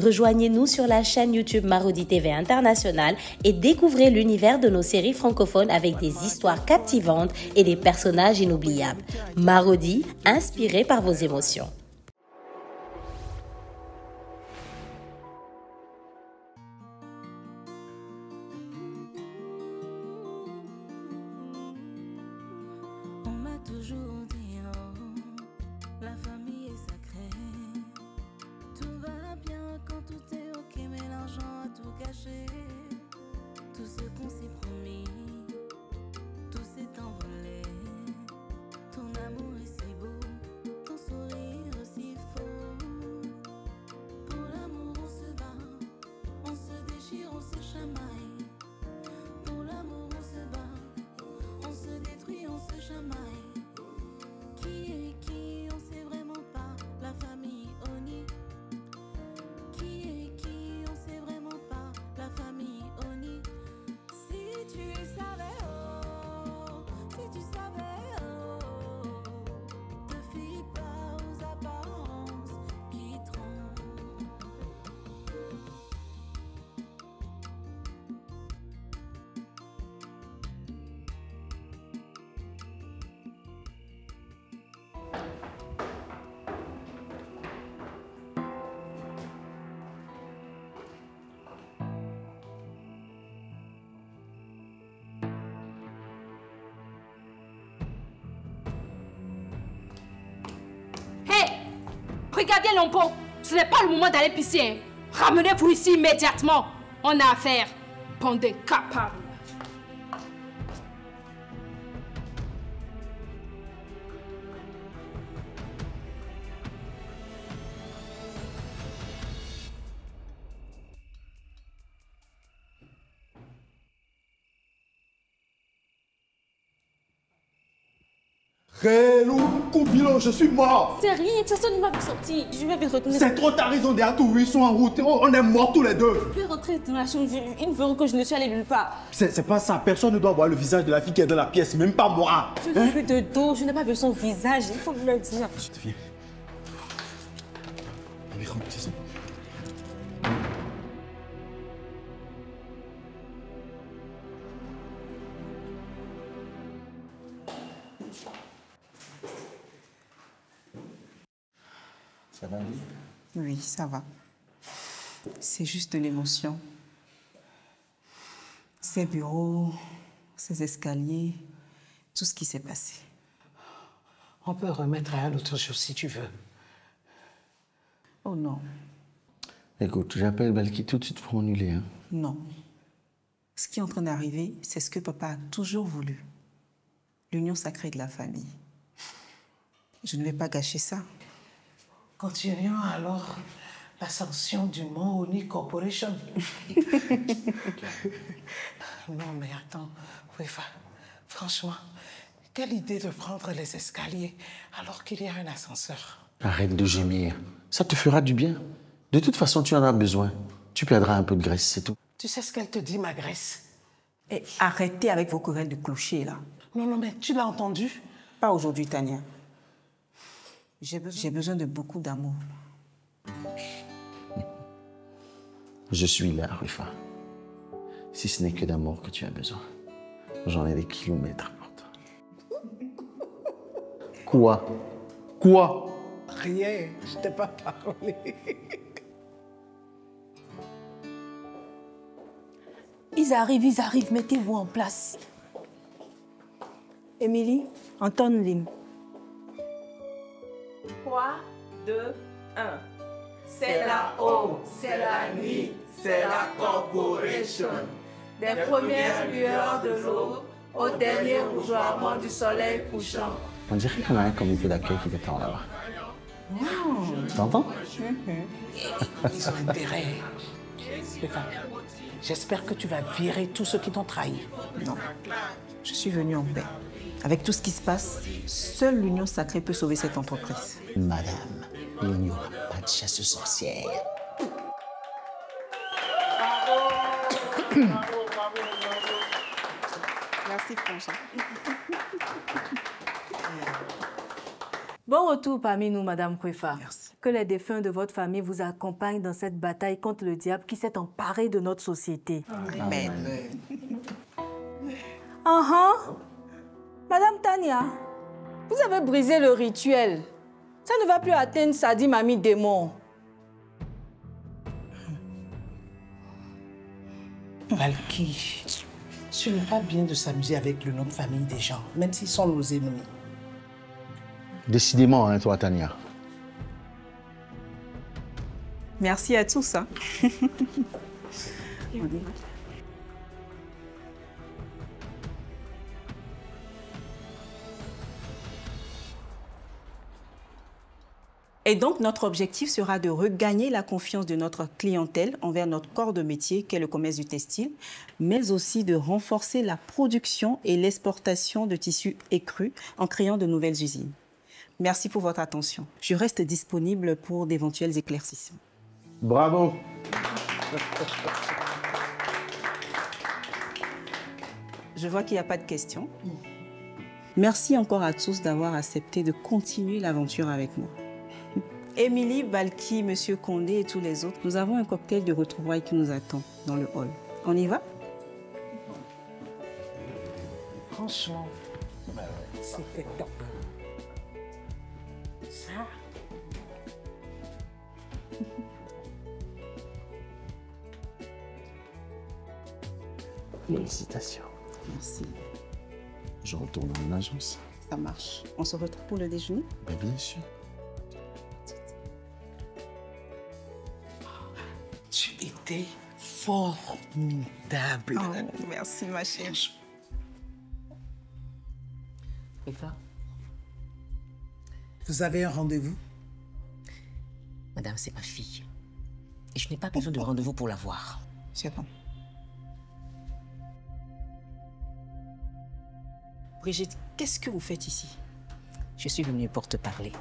Rejoignez-nous sur la chaîne YouTube Marodi TV International et découvrez l'univers de nos séries francophones avec des histoires captivantes et des personnages inoubliables. Marodi, inspiré par vos émotions. On m'a toujours dit en haut, la famille est sacrée. Tout va bien quand tout est ok, mais l'argent a tout gâché. Tout ce qu'on s'est promis, tout s'est envolé. Ton amour est si beau, ton sourire aussi faux. Pour l'amour on se bat, on se déchire, on se chamaille. Pour l'amour on se bat, on se détruit, on se chamaille. Qui est qui, on sait vraiment pas. La famille Oni. Qui est qui, on sait vraiment pas. La famille Oni. Si tu savais, oh, si tu savais, oh, te fie pas aux apparences qui trompent. Hé! Regardez l'empo! Ce n'est pas le moment d'aller pisser. Hein. Ramenez-vous ici immédiatement. On a affaire. Bande d'incapables. Relou, Koubilo, je suis mort. C'est rien, personne ne m'a vu sortir. Je vais retourner. C'est trop ta raison derrière tout, ils sont en route. On est morts tous les deux. Je vais rentrer dans la chambre. Ils verront que je ne suis allée nulle part. C'est pas ça, personne ne doit voir le visage de la fille qui est dans la pièce, même pas moi. Je n'ai plus de dos, je n'ai pas vu son visage. Il faut me le dire. Viens. Allez, rentre, c'est ça. Ça va, oui? Oui, ça va. C'est juste de l'émotion. Ces bureaux, ces escaliers, tout ce qui s'est passé. On peut remettre à un autre jour si tu veux. Oh non, Écoute, j'appelle Balki tout de suite pour annuler. Hein. non. Ce qui est en train d'arriver, c'est ce que papa a toujours voulu. L'union sacrée de la famille. Je ne vais pas gâcher ça. Continuons alors l'ascension du Mont Oni Corporation. Non, mais attends, Wefa, franchement, quelle idée de prendre les escaliers alors qu'il y a un ascenseur. Arrête de gémir. Ça te fera du bien. De toute façon, tu en as besoin. Tu perdras un peu de graisse, c'est tout. Tu sais ce qu'elle te dit, ma Grace? Et arrêtez avec vos querelles de clocher, là. Non, mais tu l'as entendu? Pas aujourd'hui, Tania. J'ai besoin de beaucoup d'amour. Je suis là, Rufa. Si ce n'est que d'amour que tu as besoin. J'en ai des kilomètres pour toi. Quoi? Quoi? Rien, je t'ai pas parlé. Ils arrivent, mettez-vous en place. Émilie, entonne l'hymne. 3, 2, 1. C'est la haut, c'est la nuit, c'est la corporation. Des premières lueurs de l'aube au dernier rougeoiement du soleil couchant. On dirait qu'on a un comité d'accueil qui t'attend là-bas. T'entends? Ils ont intérêt. Stéphane, j'espère que tu vas virer tous ceux qui t'ont trahi. Non, je suis venue en paix. Avec tout ce qui se passe, seule l'union sacrée peut sauver cette entreprise. Madame, il n'y aura pas de chasse aux sorcières. Merci, François. Bon retour parmi nous, Madame Kwefa. Merci. Que les défunts de votre famille vous accompagnent dans cette bataille contre le diable qui s'est emparé de notre société. Amen. Madame Tania, vous avez brisé le rituel. Ça ne va plus atteindre Sadi Mami démon. Valky, ce n'est pas bien de s'amuser avec le nom de famille des gens, même s'ils sont nos ennemis. Décidément, hein, toi, Tania. Merci à tous. Hein. Et donc, notre objectif sera de regagner la confiance de notre clientèle envers notre corps de métier, qu'est le commerce du textile, mais aussi de renforcer la production et l'exportation de tissus écrus en créant de nouvelles usines. Merci pour votre attention. Je reste disponible pour d'éventuels éclaircissements. Bravo. Je vois qu'il n'y a pas de questions. Merci encore à tous d'avoir accepté de continuer l'aventure avec moi. Émilie, Valky, Monsieur Condé et tous les autres, nous avons un cocktail de retrouvailles qui nous attend dans le hall. On y va? Franchement, c'était top. Ça. Félicitations. Merci. Je retourne dans mon agence. Ça marche. On se retrouve pour le déjeuner? Ben, bien sûr. Tu étais formidable. Oh, merci, ma chérie. Eva, Vous avez un rendez-vous? madame, c'est ma fille. Et je n'ai pas besoin de rendez-vous pour la voir. C'est bon. Brigitte, qu'est-ce que vous faites ici? Je suis venue pour te parler.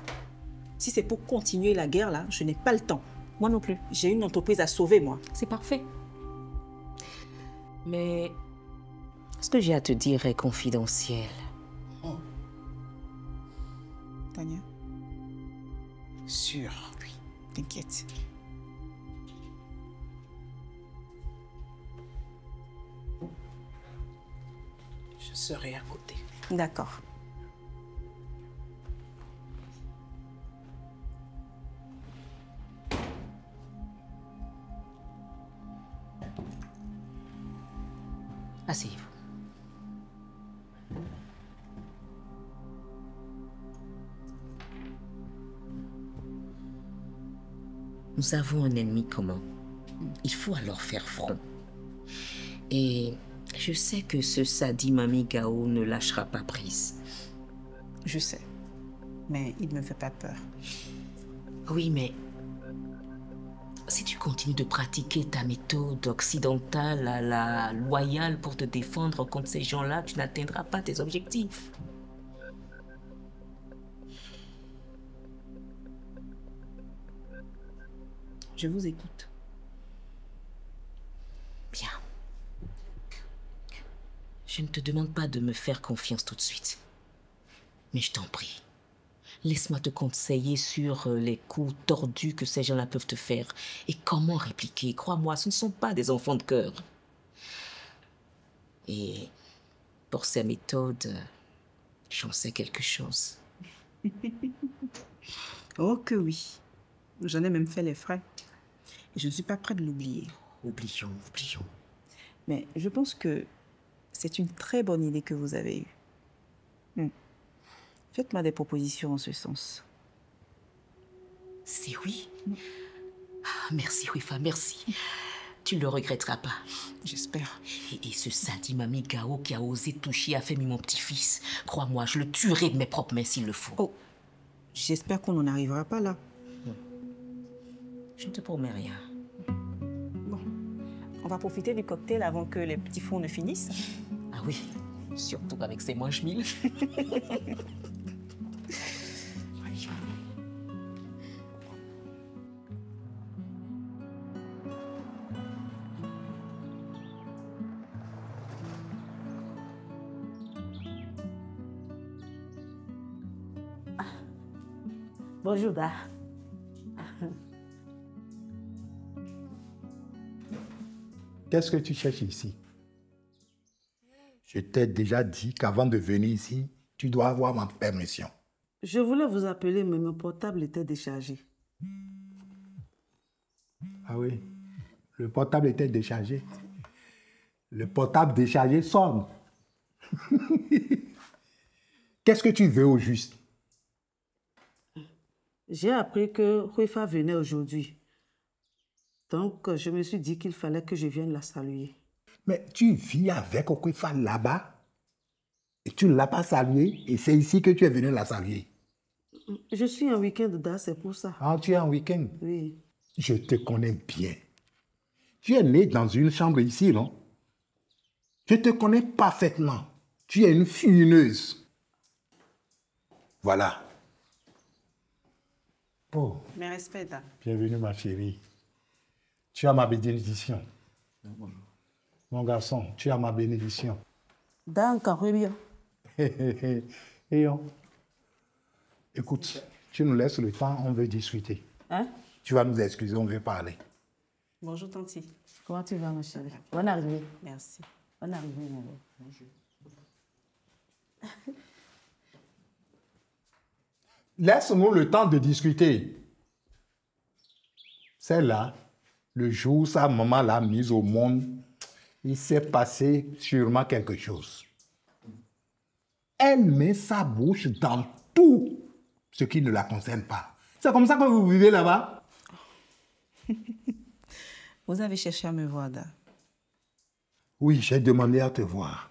Si c'est pour continuer la guerre, là, je n'ai pas le temps. Moi non plus. J'ai une entreprise à sauver, moi. C'est parfait. Mais ce que j'ai à te dire est confidentiel. Oh. Tania? Sûr. Oui, t'inquiète. Je serai à côté. D'accord. Asseyez-vous. Nous avons un ennemi commun. Il faut alors faire front. Et je sais que ce Sadi Mami Gao ne lâchera pas prise. Je sais. Mais il ne me fait pas peur. Oui, mais si tu continues de pratiquer ta méthode occidentale à la loyale pour te défendre contre ces gens-là, tu n'atteindras pas tes objectifs. Je vous écoute. Bien. Je ne te demande pas de me faire confiance tout de suite. Mais je t'en prie, laisse-moi te conseiller sur les coups tordus que ces gens-là peuvent te faire et comment répliquer. Crois-moi, ce ne sont pas des enfants de cœur. Et pour ces méthodes, j'en sais quelque chose. Oh que oui. J'en ai même fait les frais. Et je ne suis pas prête de l'oublier. Oublions. Mais je pense que c'est une très bonne idée que vous avez eue. Faites-moi des propositions en ce sens. C'est oui. Ah, merci, Wifa, merci. Tu ne le regretteras pas. J'espère. Et ce Sadi Mami Gao qui a osé toucher Afemi, mon petit-fils, crois-moi, je le tuerai de mes propres mains s'il le faut. Oh, j'espère qu'on n'en arrivera pas là. Je ne te promets rien. Bon, on va profiter du cocktail avant que les petits fours ne finissent. Ah oui, surtout avec ces manches-mille. Bonjour, Da. Qu'est-ce que tu cherches ici? Je t'ai déjà dit qu'avant de venir ici, tu dois avoir ma permission. Je voulais vous appeler, mais mon portable était déchargé. Ah oui, le portable était déchargé. Le portable déchargé sonne. Qu'est-ce que tu veux au juste? J'ai appris que Ruifa venait aujourd'hui. Donc, je me suis dit qu'il fallait que je vienne la saluer. Mais tu vis avec Okwefa là-bas et tu ne l'as pas saluée et c'est ici que tu es venu la saluer. Je suis en week-end là, c'est pour ça. Ah, tu es en week-end? Oui. Je te connais bien. Tu es né dans une chambre ici, non? Je te connais parfaitement. Tu es une fumineuse. Voilà. Oh. Mes respects, Da. Bienvenue, ma chérie. Tu as ma bénédiction. Mon garçon, tu as ma bénédiction. D'accord, bien. Et on. Écoute, tu nous laisses le temps, on veut discuter. Hein? Tu vas nous excuser, on veut parler. Bonjour, Tanti. Comment tu vas, ma chérie? Bonne arrivée. Merci. Bonne arrivée, mon beau. Bonjour. Laisse-nous le temps de discuter. C'est là, le jour où sa maman l'a mise au monde, il s'est passé sûrement quelque chose. Elle met sa bouche dans tout ce qui ne la concerne pas. C'est comme ça que vous vivez là-bas? Vous avez cherché à me voir, Da. Oui, j'ai demandé à te voir.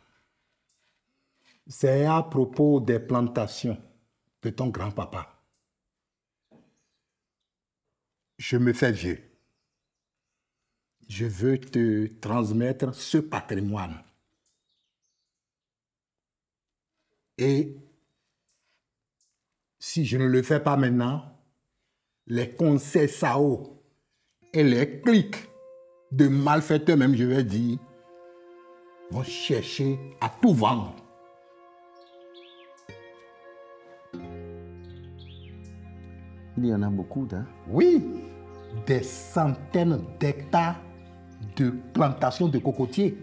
C'est à propos des plantations de ton grand-papa. Je me fais vieux. Je veux te transmettre ce patrimoine. Et si je ne le fais pas maintenant, les conseils SAO et les clics de malfaiteurs, même je vais dire, vont chercher à tout vendre. Il y en a beaucoup, hein? Oui, des centaines d'hectares de plantations de cocotiers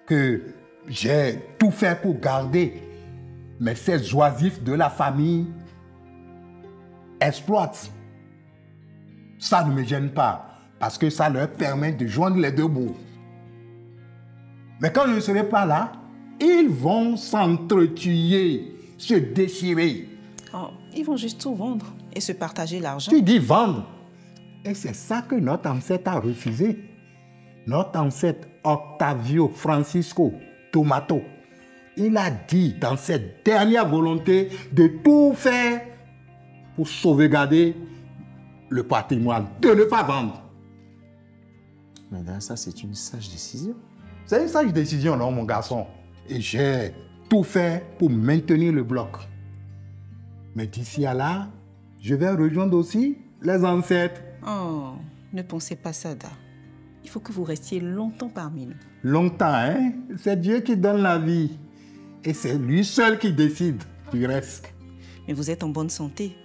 que j'ai tout fait pour garder, mais ces oisifs de la famille exploitent. Ça ne me gêne pas, parce que ça leur permet de joindre les deux bouts. Mais quand je ne serai pas là, ils vont s'entretuer, se déchirer. Oh, ils vont juste tout vendre et se partager l'argent. Tu dis vendre. Et c'est ça que notre ancêtre a refusé. Notre ancêtre Octavio Francisco Tomato, il a dit dans cette dernière volonté de tout faire pour sauvegarder le patrimoine, de ne pas vendre. Mais là, ça, c'est une sage décision. C'est une sage décision, non, mon garçon? Et j'ai tout fait pour maintenir le bloc. Mais d'ici à là, je vais rejoindre aussi les ancêtres. Oh, ne pensez pas ça, Da. Il faut que vous restiez longtemps parmi nous. Longtemps, hein? C'est Dieu qui donne la vie. Et c'est lui seul qui décide du reste. Mais vous êtes en bonne santé.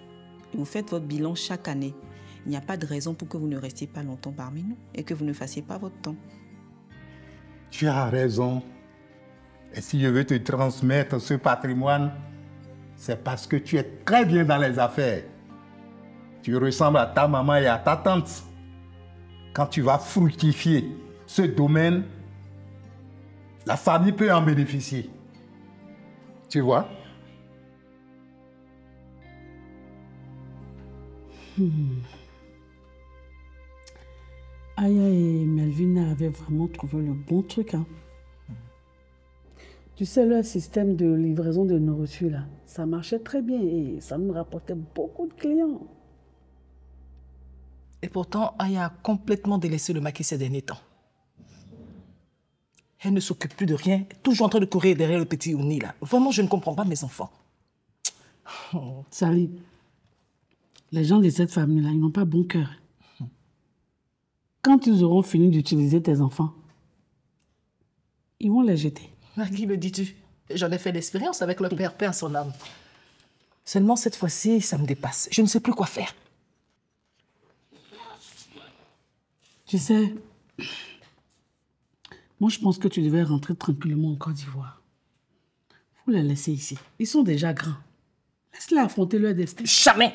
Et vous faites votre bilan chaque année. Il n'y a pas de raison pour que vous ne restiez pas longtemps parmi nous et que vous ne fassiez pas votre temps. Tu as raison. Et si je veux te transmettre ce patrimoine, c'est parce que tu es très bien dans les affaires. Tu ressembles à ta maman et à ta tante. Quand tu vas fructifier ce domaine, la famille peut en bénéficier. Tu vois? Aya et Melvina avaient vraiment trouvé le bon truc, hein. Tu sais, leur système de livraison de nourriture, là, ça marchait très bien et ça nous rapportait beaucoup de clients. Et pourtant, Aya a complètement délaissé le maquis ces derniers temps. Elle ne s'occupe plus de rien, toujours en train de courir derrière le petit Ouni, là. Vraiment, je ne comprends pas mes enfants. Sally, les gens de cette famille-là, ils n'ont pas bon cœur. Quand ils auront fini d'utiliser tes enfants, ils vont les jeter. À qui le dis-tu? J'en ai fait l'expérience avec le père son âme. Seulement, cette fois-ci, ça me dépasse. Je ne sais plus quoi faire. Tu sais, moi je pense que tu devais rentrer tranquillement en Côte d'Ivoire. Faut les laisser ici. Ils sont déjà grands. Laisse-les affronter leur destin. Jamais!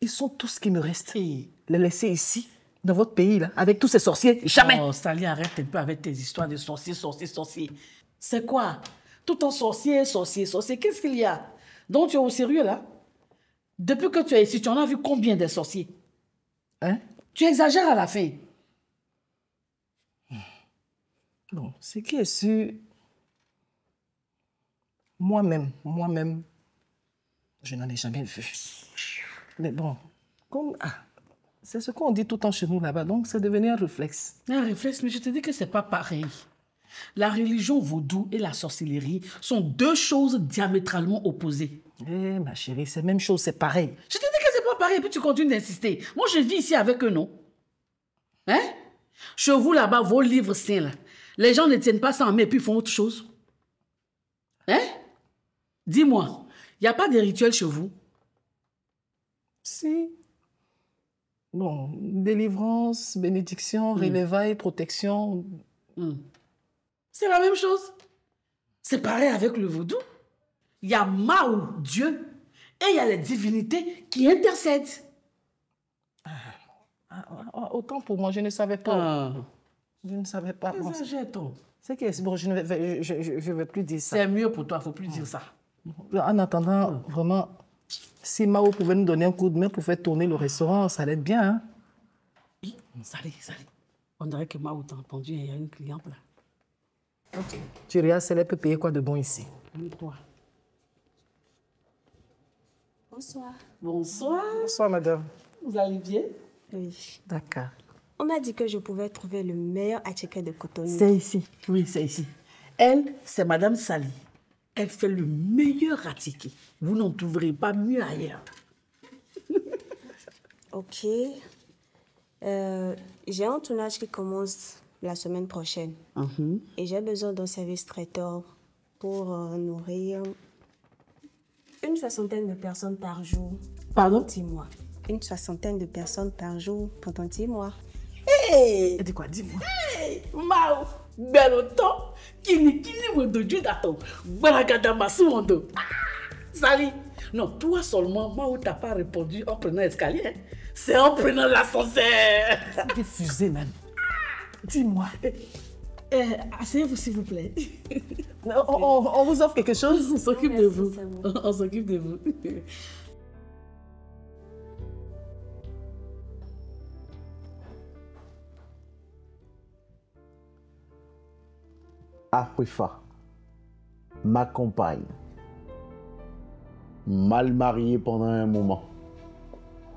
Ils sont tout ce qui me reste. Les laisser ici, dans votre pays, là, avec tous ces sorciers. Jamais! Oh, Sally, arrête un peu avec tes histoires de sorciers, sorciers, sorciers. C'est quoi? Tout en sorcier, sorcier, sorcier. Qu'est-ce qu'il y a? Donc tu es au sérieux, là? Depuis que tu es ici, tu en as vu combien de sorciers? Hein? Tu exagères à la fin. Bon, ce qui est sûr, moi-même, je n'en ai jamais vu. Mais bon, comme c'est ce qu'on dit tout le temps chez nous là-bas, donc c'est devenu un réflexe. Un réflexe, mais je te dis que c'est pas pareil. La religion vaudou et la sorcellerie sont deux choses diamétralement opposées. Eh, ma chérie, c'est la même chose, c'est pareil. Je te dis que c'est pas pareil, et puis tu continues d'insister. Moi, je vis ici avec eux, non? Hein? Chez vous, là-bas, vos livres saints, là, les gens ne tiennent pas ça en main et puis font autre chose. Hein? Dis-moi, il n'y a pas de rituel chez vous? Si. Bon, délivrance, bénédiction, relévailles, protection. C'est la même chose. C'est pareil avec le vaudou. Il y a Mao, Dieu, et il y a les divinités qui intercèdent. Autant pour moi, je ne savais pas. Je ne savais pas. Exagère-t-on. C'est que bon, je ne vais plus dire ça. C'est mieux pour toi, il ne faut plus dire ça. En attendant, vraiment, si Mao pouvait nous donner un coup de main pour faire tourner le restaurant, ça allait être bien. Hein? Oui, Salé. On dirait que Mao t'a entendu, il y a une cliente là. Ok. Thuria, elle peut payer quoi de bon ici? Toi. Bonsoir. Bonsoir. Bonsoir, madame. Vous allez bien? Oui. D'accord. On m'a dit que je pouvais trouver le meilleur attiqué de Cotonou. C'est ici. Oui, c'est ici. Elle, c'est Madame Sally. Elle fait le meilleur attiqué. Vous n'en trouverez pas mieux ailleurs. Ok. J'ai un tournage qui commence la semaine prochaine. Et j'ai besoin d'un service traiteur pour nourrir une 60aine de personnes par jour. Pardon? 10 mois. Une 60aine de personnes par jour pendant 10 mois. Hey! Elle dit quoi? Dis-moi. Hey! Mao! Beloto! Kini wendo judato! Baragada masuondo! Sali! Non, toi seulement, Mao t'a pas répondu en prenant l'escalier. Hein? C'est en prenant l'ascenseur! C'est diffusé, même. Dis-moi. Asseyez-vous, s'il vous plaît. On vous offre quelque chose? On s'occupe de vous. On s'occupe de vous. Afrifa, ma compagne, mal mariée pendant un moment.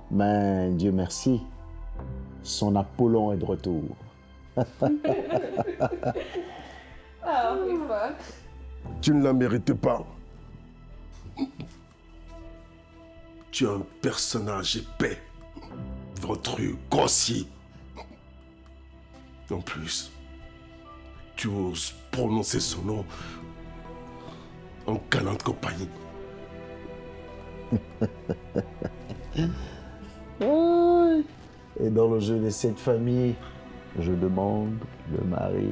Mais Dieu merci, son Apollon est de retour. Tu ne la mérites pas. Tu es un personnage épais, ventru, grossier. En plus, tu oses prononcer son nom en galante compagnie. Et dans le jeu de cette famille, je demande le mari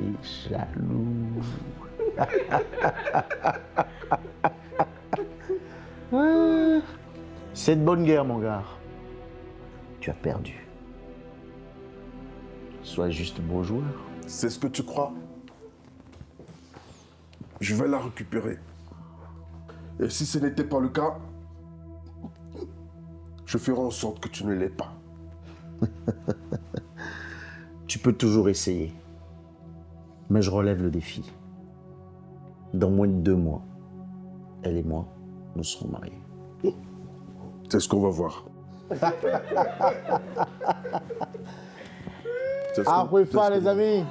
jaloux. C'est de bonne guerre, mon gars. Tu as perdu. Sois juste bon joueur. C'est ce que tu crois? Je vais la récupérer. Et si ce n'était pas le cas, je ferai en sorte que tu ne l'aies pas. Tu peux toujours essayer. Mais je relève le défi. Dans moins de 2 mois, elle et moi, nous serons mariés. C'est ce qu'on va voir. Afrifa, les amis.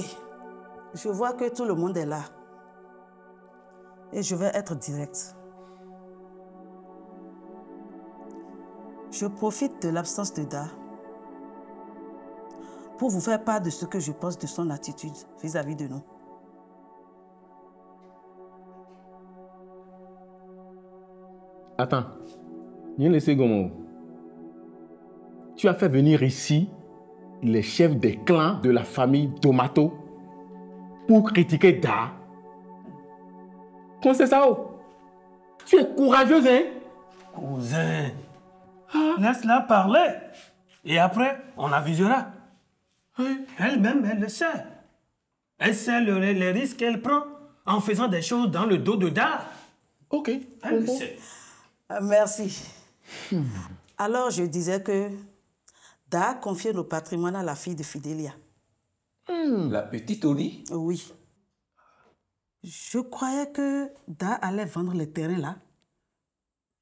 Ok. Je vois que tout le monde est là. Et je vais être direct. Je profite de l'absence de Da pour vous faire part de ce que je pense de son attitude vis-à-vis de nous. Attends. Tu as fait venir ici les chefs des clans de la famille Tomato pour critiquer Da. Comment c'est ça? Tu es courageuse, hein? Cousin, laisse-la parler. Et après, on avisera. Elle-même, elle le sait. Elle sait les risques qu'elle prend en faisant des choses dans le dos de Da. Ok. Elle le sait. Merci. Alors, je disais que Da a confié nos patrimoines à la fille de Fidelia. La petite Oli? Oui. Je croyais que Da allait vendre les terrains là.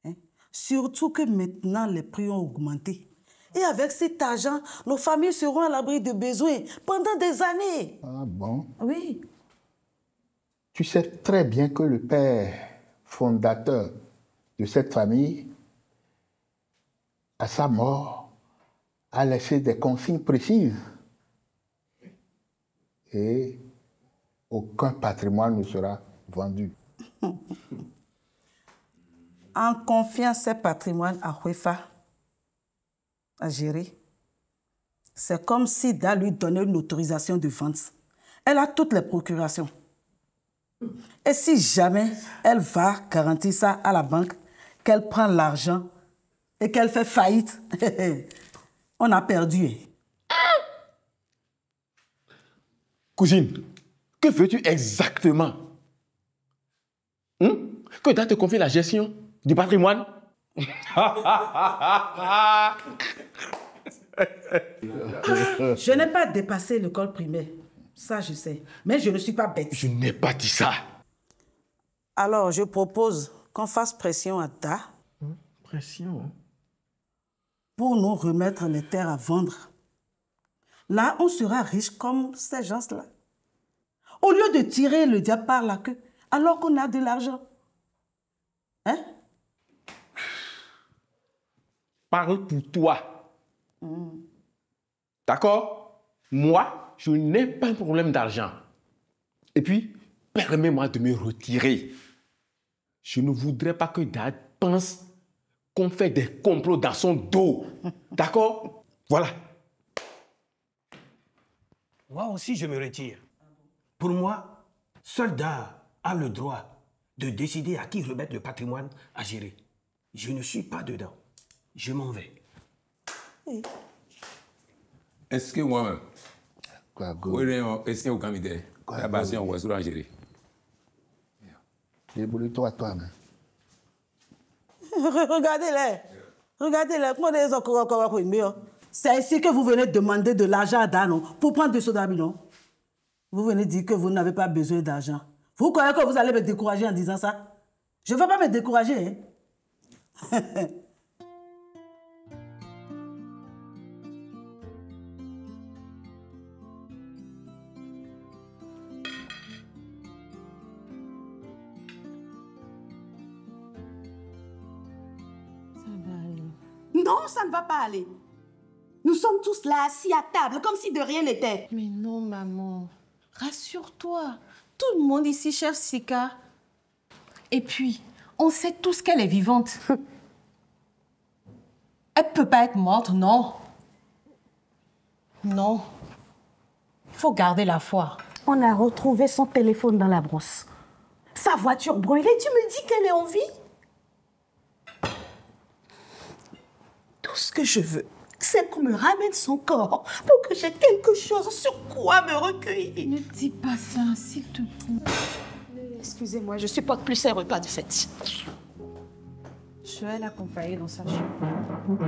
Hein? Surtout que maintenant, les prix ont augmenté. Et avec cet argent, nos familles seront à l'abri de besoins pendant des années. Ah bon? Oui. Tu sais très bien que le père fondateur de cette famille, à sa mort, a laissé des consignes précises. Et aucun patrimoine ne sera vendu. En confiant ces patrimoines à Huefa, à gérer, c'est comme si Da lui donnait une autorisation de vente. Elle a toutes les procurations. Et si jamais elle va garantir ça à la banque, qu'elle prend l'argent et qu'elle fait faillite, on a perdu. Cousine, que veux-tu exactement? Que Da te confie la gestion du patrimoine? Je n'ai pas dépassé l'école primaire, ça je sais, mais je ne suis pas bête. Je n'ai pas dit ça. Alors je propose qu'on fasse pression à Da. Pression? Pour nous remettre les terres à vendre. Là, on sera riche comme ces gens-là. Au lieu de tirer le diable par la queue, alors qu'on a de l'argent. Hein? Parle pour toi. D'accord? Moi, je n'ai pas un problème d'argent. Et puis, permets-moi de me retirer. Je ne voudrais pas que Dad pense qu'on fait des complots dans son dos. D'accord? Voilà. Moi aussi, je me retire. Pour moi, seul Da a le droit de décider à qui remettre le patrimoine à gérer. Je ne suis pas dedans. Je m'en vais. Est-ce que moi-même, est-ce que vous avez la base en voiture à gérer? Débrouille-toi toi-même. Regardez-les. Regardez-les. C'est ici que vous venez demander de l'argent à Da, non? Pour prendre des sodas, non? Vous venez dire que vous n'avez pas besoin d'argent. Vous croyez que vous allez me décourager en disant ça? Je ne vais pas me décourager. Hein? Non, ça ne va pas aller. Nous sommes tous là, assis à table, comme si de rien n'était. Mais non, maman. Rassure-toi. Tout le monde ici cherche Sika. Et puis, on sait tous qu'elle est vivante. Elle ne peut pas être morte, non. Non. Il faut garder la foi. On a retrouvé son téléphone dans la brosse. Sa voiture brûlée, tu me dis qu'elle est en vie? Tout ce que je veux, c'est qu'on me ramène son corps pour que j'ai quelque chose sur quoi me recueillir. Ne dis pas ça, s'il te plaît. Excusez-moi, je supporte plus ces repas de fête. Je vais l'accompagner dans sa chambre.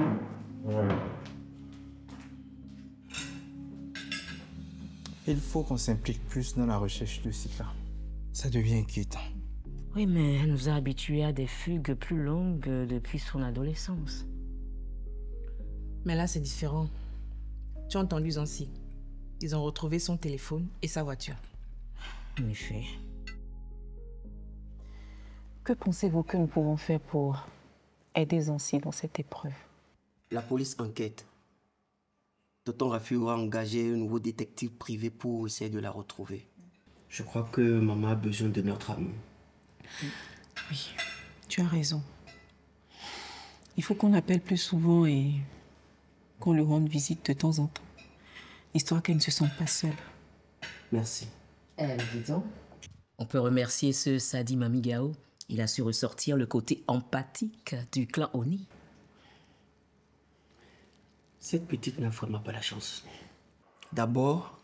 Il faut qu'on s'implique plus dans la recherche de Sika. Ça devient inquiétant. Oui, mais elle nous a habitués à des fugues plus longues depuis son adolescence. Mais là, c'est différent. Tu as entendu Zancy. Ils ont retrouvé son téléphone et sa voiture. En effet. Que pensez-vous que nous pouvons faire pour aider Zancy dans cette épreuve? La police enquête. Tonton Rafi aura engagé un nouveau détective privé pour essayer de la retrouver. Je crois que maman a besoin de notre amour. Oui, tu as raison. Il faut qu'on l'appelle plus souvent et qu'on lui rende visite de temps en temps, histoire qu'elle ne se sente pas seule. Merci. Dis donc. On peut remercier ce Sadi Mamigao. Il a su ressortir le côté empathique du clan Oni. Cette petite n'a vraiment pas la chance. D'abord,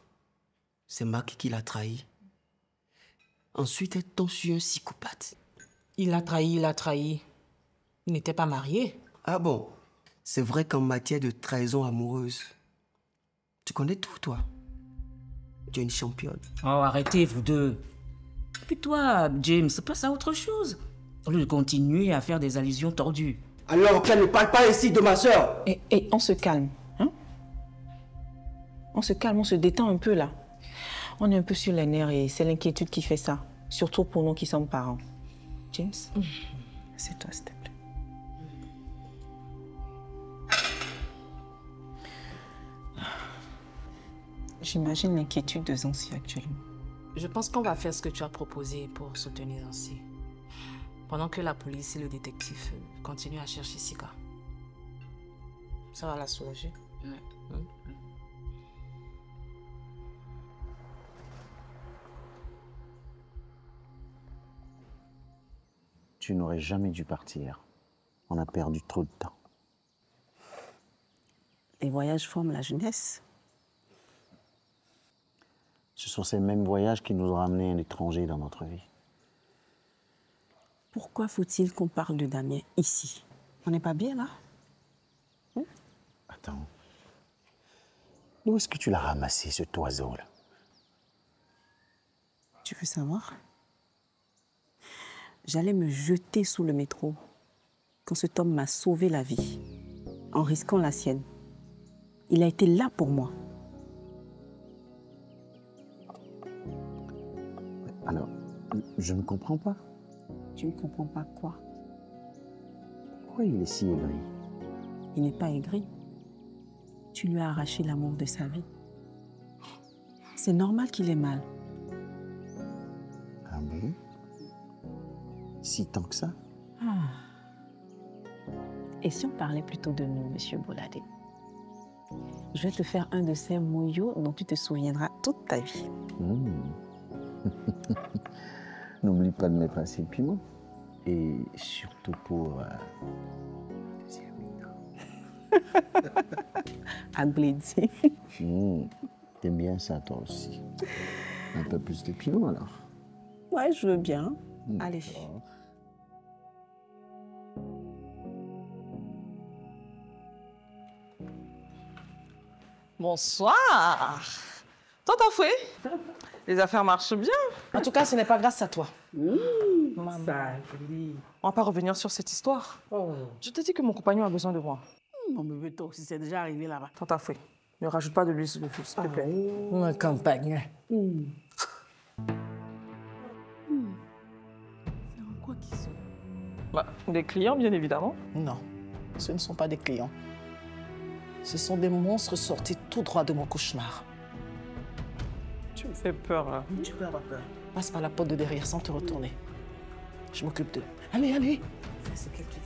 c'est Marc qui l'a trahi. Ensuite, elle tombe sur un psychopathe. Il l'a trahi. Il n'était pas marié. Ah bon? C'est vrai qu'en matière de trahison amoureuse, tu connais tout, toi. Tu es une championne. Oh, arrêtez, vous deux. Et puis toi, James, passe à autre chose. Au lieu de continuer à faire des allusions tordues. Alors, qu'elle ne parle pas ici de ma sœur. Et on se calme, hein? On se calme, on se détend un peu, là. On est un peu sur les nerfs et c'est l'inquiétude qui fait ça. Surtout pour nous qui sommes parents. James, c'est toi, s'il te plaît. J'imagine l'inquiétude de Zancy actuellement. Je pense qu'on va faire ce que tu as proposé pour soutenir Zancy. Pendant que la police et le détective continuent à chercher Sika. Ça va la soulager. Tu n'aurais jamais dû partir. On a perdu trop de temps. Les voyages forment la jeunesse. Ce sont ces mêmes voyages qui nous ont ramené un étranger dans notre vie. Pourquoi faut-il qu'on parle de Damien ici? On n'est pas bien là? Attends. Où est-ce que tu l'as ramassé, ce oiseau-là? Tu veux savoir? J'allais me jeter sous le métro quand cet homme m'a sauvé la vie, en risquant la sienne. Il a été là pour moi. Alors, je ne comprends pas. Tu ne comprends pas quoi? Pourquoi il est si aigri? Il n'est pas aigri. Tu lui as arraché l'amour de sa vie. C'est normal qu'il ait mal. Ah bon? Si tant que ça? Ah. Et si on parlait plutôt de nous, Monsieur Bolade? Je vais te faire un de ces moyaux dont tu te souviendras toute ta vie. N'oublie pas de mettre assez de piment. Et surtout pour... Agbledi. T'aimes bien ça, toi aussi. Un peu plus de piment, alors. Ouais, je veux bien. Allez. Bonsoir. Toi, t'as fait? Les affaires marchent bien. En tout cas, ce n'est pas grâce à toi. Maman. On va pas revenir sur cette histoire. Je te dis que mon compagnon a besoin de moi. Mon bébé, toi aussi, c'est déjà arrivé là-bas. Tout à fait. Ne rajoute pas de l'huile sur le feu, s'il te plaît. Ma campagne. C'est quoi qui sont? Des clients, bien évidemment. Non, ce ne sont pas des clients. Ce sont des monstres sortis tout droit de mon cauchemar. Tu me fais peur, là. Tu peux avoir peur. Passe par la porte de derrière sans te retourner. Je m'occupe d'eux. Allez, allez. C'est quelque